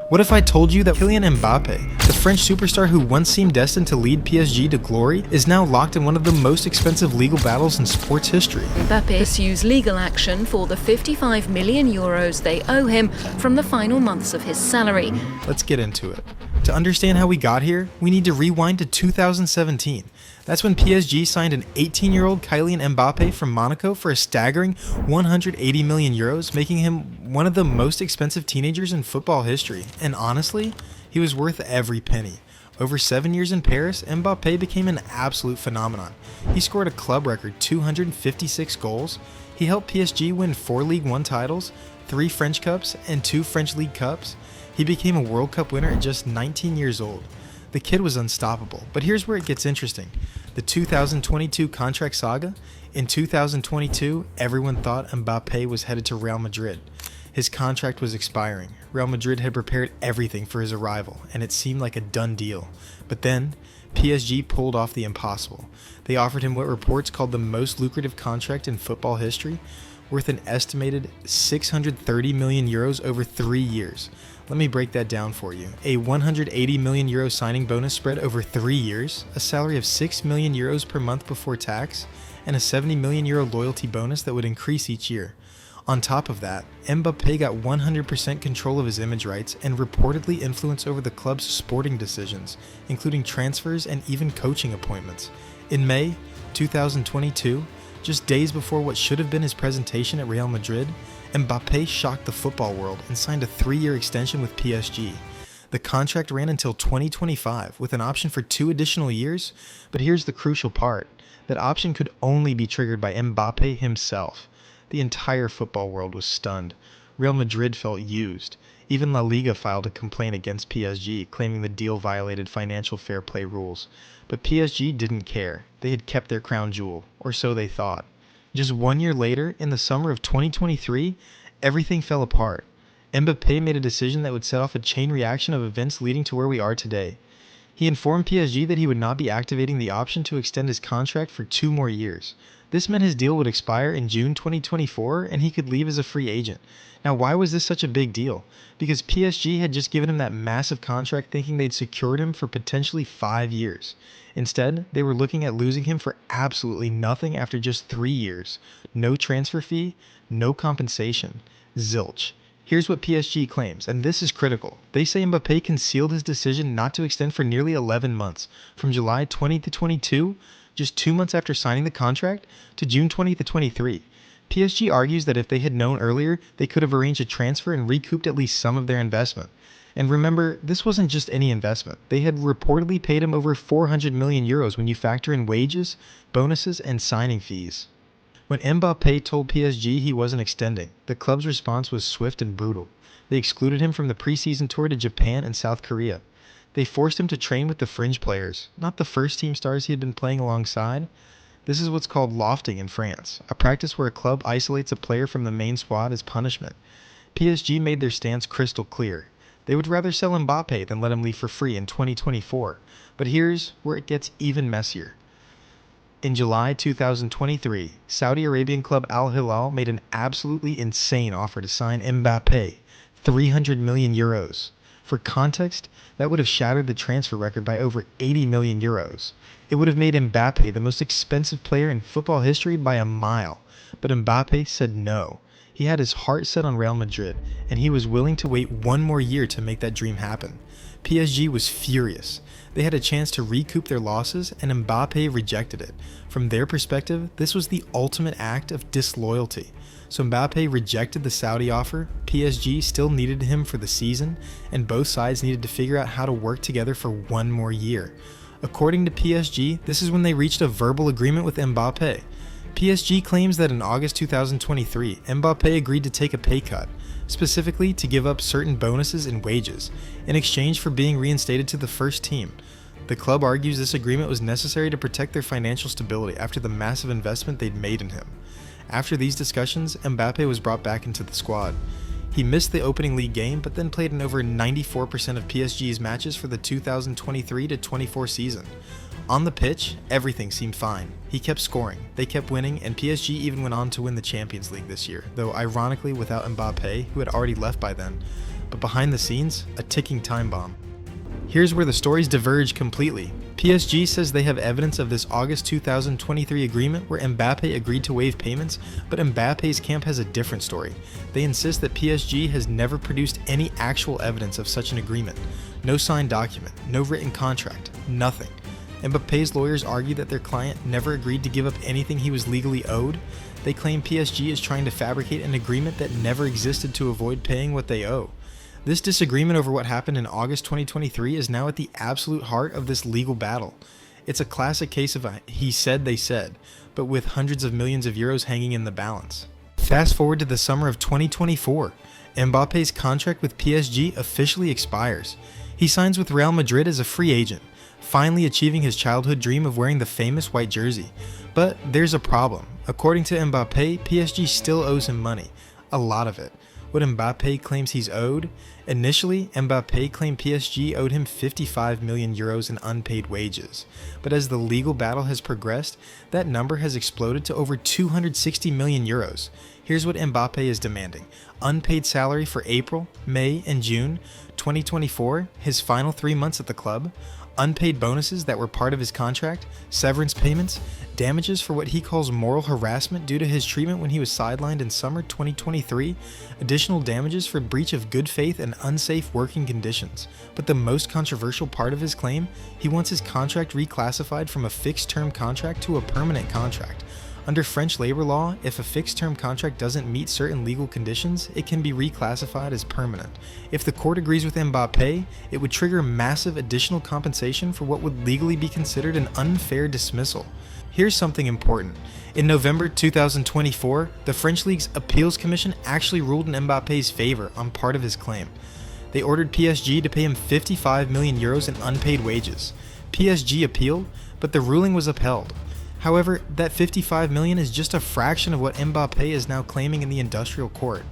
What if I told you that Kylian Mbappé, the French superstar who once seemed destined to lead PSG to glory, is now locked in one of the most expensive legal battles in sports history? Mbappé pursues legal action for the €55 million they owe him from the final months of his salary. Let's get into it. To understand how we got here, we need to rewind to 2017. That's when PSG signed an 18-year-old Kylian Mbappé from Monaco for a staggering €180 million, making him one of the most expensive teenagers in football history. And honestly, he was worth every penny. Over 7 years in Paris, Mbappé became an absolute phenomenon. He scored a club record 256 goals. He helped PSG win 4 Ligue 1 titles, 3 French Cups, and 2 French League Cups. He became a World Cup winner at just 19 years old. The kid was unstoppable, but here's where it gets interesting. The 2022 contract saga. In 2022, everyone thought Mbappé was headed to Real Madrid. His contract was expiring. Real Madrid had prepared everything for his arrival, and it seemed like a done deal. But then, PSG pulled off the impossible. They offered him what reports called the most lucrative contract in football history, worth an estimated €630 million over 3 years. Let me break that down for you. A €180 million signing bonus spread over 3 years, a salary of €6 million per month before tax, and a €70 million loyalty bonus that would increase each year. On top of that, Mbappé got 100% control of his image rights and reportedly influence over the club's sporting decisions, including transfers and even coaching appointments. In May 2022, just days before what should have been his presentation at Real Madrid, Mbappé shocked the football world and signed a 3-year extension with PSG. The contract ran until 2025, with an option for 2 additional years, but here's the crucial part. That option could only be triggered by Mbappé himself. The entire football world was stunned. Real Madrid felt used. Even La Liga filed a complaint against PSG, claiming the deal violated financial fair play rules. But PSG didn't care. They had kept their crown jewel, or so they thought. Just 1 year later, in the summer of 2023, everything fell apart. Mbappé made a decision that would set off a chain reaction of events leading to where we are today. He informed PSG that he would not be activating the option to extend his contract for 2 more years. This meant his deal would expire in June 2024 and he could leave as a free agent. Now, why was this such a big deal? Because PSG had just given him that massive contract thinking they'd secured him for potentially 5 years. Instead, they were looking at losing him for absolutely nothing after just 3 years. No transfer fee, no compensation. Zilch. Here's what PSG claims, and this is critical. They say Mbappé concealed his decision not to extend for nearly 11 months, from July 20 to 22, just 2 months after signing the contract, to June 20 to 23. PSG argues that if they had known earlier, they could have arranged a transfer and recouped at least some of their investment. And remember, this wasn't just any investment. They had reportedly paid him over €400 million when you factor in wages, bonuses, and signing fees. When Mbappé told PSG he wasn't extending, the club's response was swift and brutal. They excluded him from the preseason tour to Japan and South Korea. They forced him to train with the fringe players, not the first-team stars he had been playing alongside. This is what's called lofting in France, a practice where a club isolates a player from the main squad as punishment. PSG made their stance crystal clear. They would rather sell Mbappé than let him leave for free in 2024. But here's where it gets even messier. In July 2023, Saudi Arabian club Al Hilal made an absolutely insane offer to sign Mbappé, €300 million. For context, that would have shattered the transfer record by over €80 million. It would have made Mbappé the most expensive player in football history by a mile. But Mbappé said no. He had his heart set on Real Madrid, and he was willing to wait 1 more year to make that dream happen. PSG was furious. They had a chance to recoup their losses, and Mbappé rejected it. From their perspective, this was the ultimate act of disloyalty. So Mbappé rejected the Saudi offer, PSG still needed him for the season, and both sides needed to figure out how to work together for 1 more year. According to PSG, this is when they reached a verbal agreement with Mbappé. PSG claims that in August 2023, Mbappé agreed to take a pay cut, specifically to give up certain bonuses and wages, in exchange for being reinstated to the first team. The club argues this agreement was necessary to protect their financial stability after the massive investment they'd made in him. After these discussions, Mbappé was brought back into the squad. He missed the opening league game, but then played in over 94% of PSG's matches for the 2023-24 season. On the pitch, everything seemed fine. He kept scoring, they kept winning, and PSG even went on to win the Champions League this year, though ironically without Mbappé, who had already left by then. but behind the scenes, a ticking time bomb. Here's where the stories diverge completely. PSG says they have evidence of this August 2023 agreement where Mbappé agreed to waive payments, but Mbappé's camp has a different story. They insist that PSG has never produced any actual evidence of such an agreement. No signed document, no written contract, nothing. Mbappé's lawyers argue that their client never agreed to give up anything he was legally owed. They claim PSG is trying to fabricate an agreement that never existed to avoid paying what they owe. This disagreement over what happened in August 2023 is now at the absolute heart of this legal battle. It's a classic case of a he said they said, but with hundreds of millions of euros hanging in the balance. Fast forward to the summer of 2024. Mbappé's contract with PSG officially expires. He signs with Real Madrid as a free agent, finally achieving his childhood dream of wearing the famous white jersey. But there's a problem. According to Mbappé, PSG still owes him money. A lot of it. What Mbappé claims he's owed? Initially, Mbappé claimed PSG owed him 55 million euros in unpaid wages. But as the legal battle has progressed, that number has exploded to over 260 million euros. Here's what Mbappé is demanding. Unpaid salary for April, May, and June 2024, his final 3 months at the club. Unpaid bonuses that were part of his contract, severance payments, damages for what he calls moral harassment due to his treatment when he was sidelined in summer 2023, additional damages for breach of good faith and unsafe working conditions. But the most controversial part of his claim, he wants his contract reclassified from a fixed-term contract to a permanent contract. Under French labor law, if a fixed-term contract doesn't meet certain legal conditions, it can be reclassified as permanent. If the court agrees with Mbappé, it would trigger massive additional compensation for what would legally be considered an unfair dismissal. Here's something important. In November 2024, the French League's Appeals Commission actually ruled in Mbappé's favor on part of his claim. They ordered PSG to pay him 55 million euros in unpaid wages. PSG appealed, but the ruling was upheld. However, that 55 million is just a fraction of what Mbappé is now claiming in the industrial court.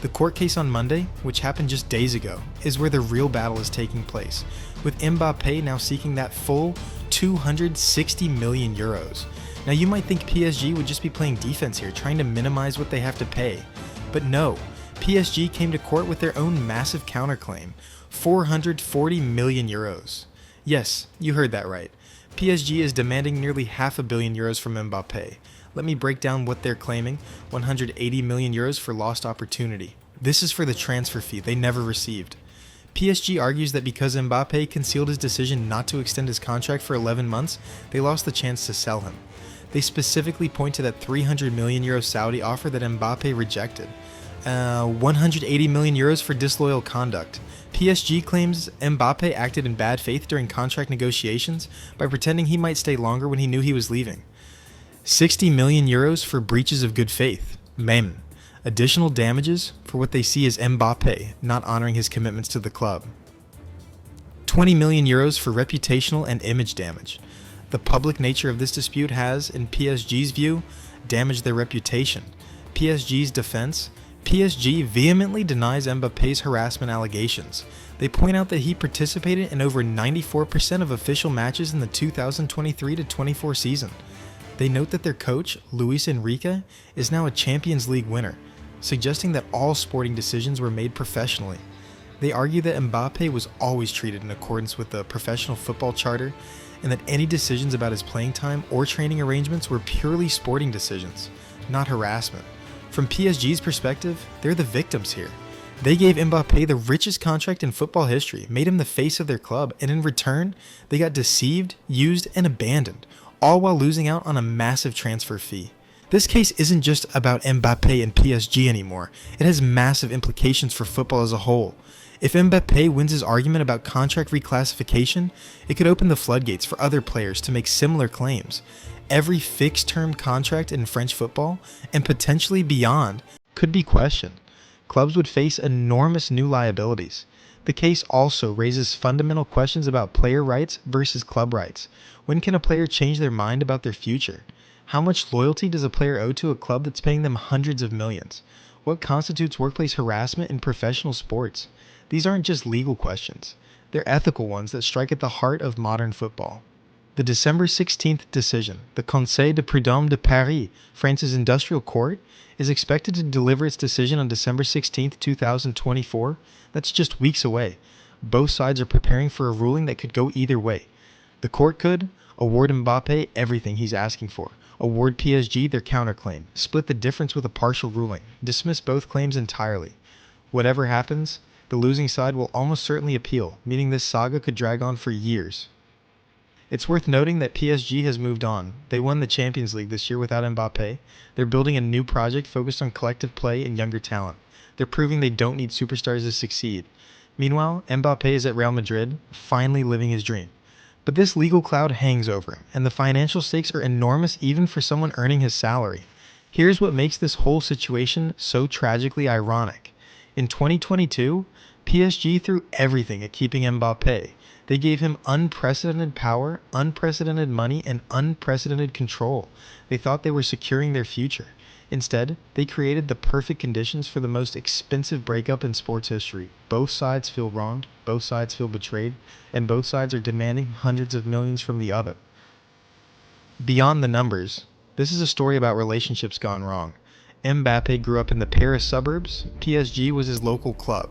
The court case on Monday, which happened just days ago, is where the real battle is taking place, with Mbappé now seeking that full 260 million euros. Now you might think PSG would just be playing defense here, trying to minimize what they have to pay. But no, PSG came to court with their own massive counterclaim, 440 million euros. Yes, you heard that right. PSG is demanding nearly €500 million from Mbappé. Let me break down what they're claiming. 180 million euros for lost opportunity. This is for the transfer fee they never received. PSG argues that because Mbappé concealed his decision not to extend his contract for 11 months, they lost the chance to sell him. They specifically point to that 300 million euro Saudi offer that Mbappé rejected. 180 million euros for disloyal conduct. PSG claims Mbappé acted in bad faith during contract negotiations by pretending he might stay longer when he knew he was leaving. 60 million euros for breaches of good faith. Mem. Additional damages for what they see as Mbappé not honoring his commitments to the club. 20 million euros for reputational and image damage. The public nature of this dispute has, in PSG's view, damaged their reputation. PSG's defense: PSG vehemently denies Mbappé's harassment allegations. They point out that he participated in over 94% of official matches in the 2023-24 season. They note that their coach, Luis Enrique, is now a Champions League winner, suggesting that all sporting decisions were made professionally. They argue that Mbappé was always treated in accordance with the professional football charter, and that any decisions about his playing time or training arrangements were purely sporting decisions, not harassment. From PSG's perspective, they're the victims here. They gave Mbappé the richest contract in football history, made him the face of their club, and in return, they got deceived, used, and abandoned, all while losing out on a massive transfer fee. This case isn't just about Mbappé and PSG anymore. It has massive implications for football as a whole. If Mbappé wins his argument about contract reclassification, it could open the floodgates for other players to make similar claims. Every fixed-term contract in French football, and potentially beyond, could be questioned. Clubs would face enormous new liabilities. The case also raises fundamental questions about player rights versus club rights. When can a player change their mind about their future? How much loyalty does a player owe to a club that's paying them hundreds of millions? What constitutes workplace harassment in professional sports? These aren't just legal questions. They're ethical ones that strike at the heart of modern football. The December 16th decision, the Conseil de Prud'homme de Paris, France's industrial court, is expected to deliver its decision on December 16th, 2024. That's just weeks away. Both sides are preparing for a ruling that could go either way. The court could award Mbappé everything he's asking for, award PSG their counterclaim, split the difference with a partial ruling, dismiss both claims entirely. Whatever happens, the losing side will almost certainly appeal, meaning this saga could drag on for years. It's worth noting that PSG has moved on. They won the Champions League this year without Mbappé. They're building a new project focused on collective play and younger talent. They're proving they don't need superstars to succeed. Meanwhile, Mbappé is at Real Madrid, finally living his dream. But this legal cloud hangs over him, and the financial stakes are enormous even for someone earning his salary. Here's what makes this whole situation so tragically ironic. In 2022, PSG threw everything at keeping Mbappé. They gave him unprecedented power, unprecedented money, and unprecedented control. They thought they were securing their future. Instead, they created the perfect conditions for the most expensive breakup in sports history. Both sides feel wronged, both sides feel betrayed, and both sides are demanding hundreds of millions from the other. Beyond the numbers, this is a story about relationships gone wrong. Mbappé grew up in the Paris suburbs. PSG was his local club.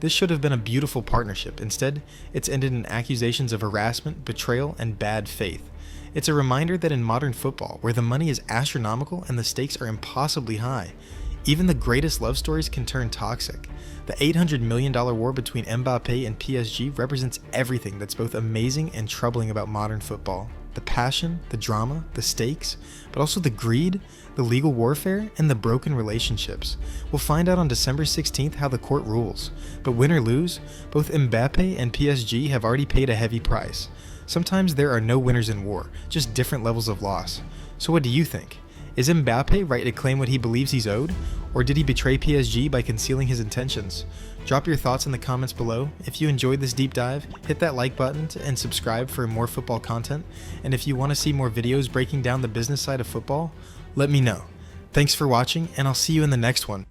This should have been a beautiful partnership. Instead, it's ended in accusations of harassment, betrayal, and bad faith. It's a reminder that in modern football, where the money is astronomical and the stakes are impossibly high, even the greatest love stories can turn toxic. The $800 million war between Mbappé and PSG represents everything that's both amazing and troubling about modern football. The passion, the drama, the stakes, but also the greed, the legal warfare, and the broken relationships. We'll find out on December 16th how the court rules. But win or lose, both Mbappé and PSG have already paid a heavy price. Sometimes there are no winners in war, just different levels of loss. So what do you think? Is Mbappé right to claim what he believes he's owed? Or did he betray PSG by concealing his intentions? Drop your thoughts in the comments below. If you enjoyed this deep dive, hit that like button and subscribe for more football content. And if you want to see more videos breaking down the business side of football, let me know. Thanks for watching, and I'll see you in the next one.